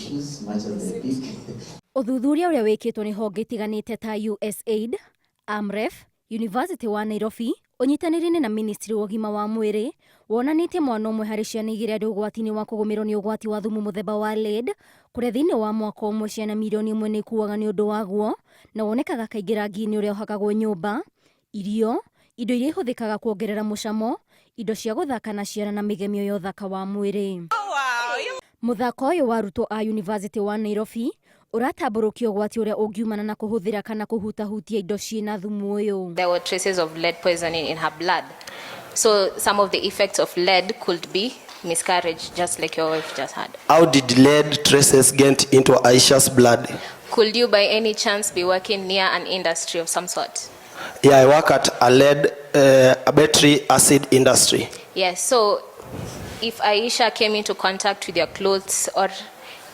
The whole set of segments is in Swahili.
issues, much of the peak. Ũthuthuria ũrĩa wĩkĩtwo nĩ honge itiganĩte ta USAID, AMREF, University wa Nairobi, ũnyitanĩri na Mĩnĩstrĩ wa ũgima wa mwĩrĩ, wonanĩtie mwana ũmwe harĩ ciana igĩrĩ arĩ ũgwati-inĩ wa kũgũmĩrwo nĩ ũgwati wa thumu mũthemba wa lead, kũrĩa thĩinĩ wa mwaka ũmwe ciana mirioni 1 nĩ ikuaga nĩ ũndũ waguo, na wonekaga kaingĩ rangi-inĩ ũrĩa ũhakagwo nyũmba, irio, indo iria ihũthĩkaga kuongerera mũcamo, indo cia gũthaka na ciana na mĩgemio ya ũthaka wa mwĩrĩ. Mũthako ũyũ wa arutwo a University wa Nairobi ũratambũrũkia ũgwati ũrĩa ũngiumana na kũhũthĩra kana kũhutahutia indo ciĩna thumu ũyũ. There were traces of lead poisoning in her blood. So some of the effects of lead could be miscarriage, just like your wife just had. How did lead traces get into Aisha's blood? Could you by any chance be working near an industry of some sort? Yeah, I work at a battery acid industry. Yes, so if Aisha came into contact with your clothes or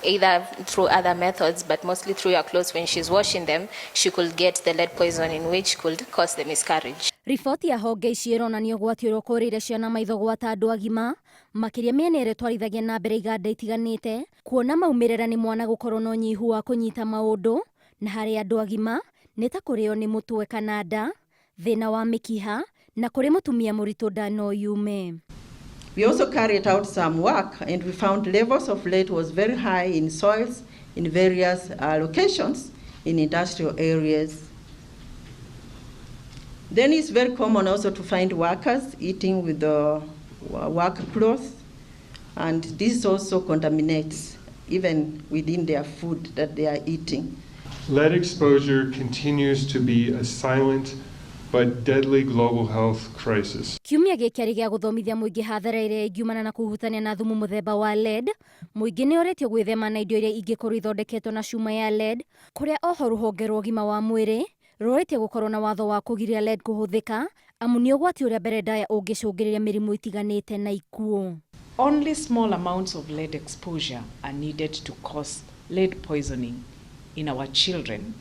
either through other methods, but mostly through your clothes when she's washing them, she could get the lead poisoning, which could cause the miscarriage. Riboti ya honge ici ironania ũgwati ũrĩa ũkũrĩire ciana maitho gwata andũ agima, makĩria mĩena ĩrĩa twarithagia na mbere iganda itiganĩte, kuona maumĩrĩra nĩ mwana gũkorwo na ũnyihu wa kũnyita maũndũ, na harĩ andũ agima nĩ ta kũrĩo nĩ mũtwe kana nda, thĩna wa mĩkiha, na kũrĩ mũtumia mũritũ nda no yume. We also carried out some work and we found levels of lead was very high in soils in various locations in industrial areas. Then it's very common also to find workers eating with the work clothes, and this also contaminates even within their food that they are eating. Lead exposure continues to be a silent but deadly global health crisis. Kiumia gĩkĩ arĩ gĩa gũthomithia mũingĩ hathara ĩrĩa ingiumana na kũhutania na thumu mũthemba wa lead, mũingĩ nĩ ũretio gwĩthema na indo iria ingĩkorwo ithondeketwo na cuma ya lead, kũrĩa oho rũhonge rwa ũgima wa mwĩrĩ rũrĩtie gũkorwo na watho wa kũgiria lead kũhũthĩka, amu nĩ ũgwati ũrĩa mbere ndaya ũngĩcũngĩrĩria mĩrimũ itiganĩte na ikuũ. Only small amounts of lead exposure are needed to cause lead poisoning in our children,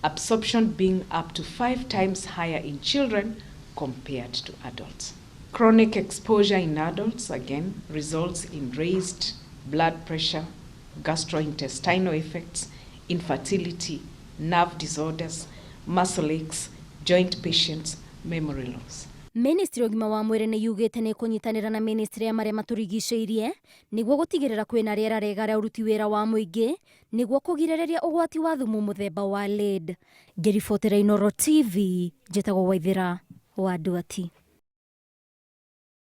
absorption being up to 5 times higher in children compared to adults. Chronic exposure in adults, again, results in raised blood pressure, gastrointestinal effects, infertility, nerve disorders, muscle aches, joint patients, memory loss. Mĩnĩstrĩ ya ũgima wa mwĩrĩ nĩ yugĩte nĩ kũnyitanĩra na mĩnĩstrĩ ya marĩa matũrigicĩirie nĩguo gũtigĩrĩra kwĩna rĩera rĩega rĩa ũruti wĩra wa mũingĩ nĩguo kũgirĩrĩria ũgwati wa thumu mũthemba wa lead. Ngĩribotera Inooro TV, njĩtagwo Waithĩra wa Nduati.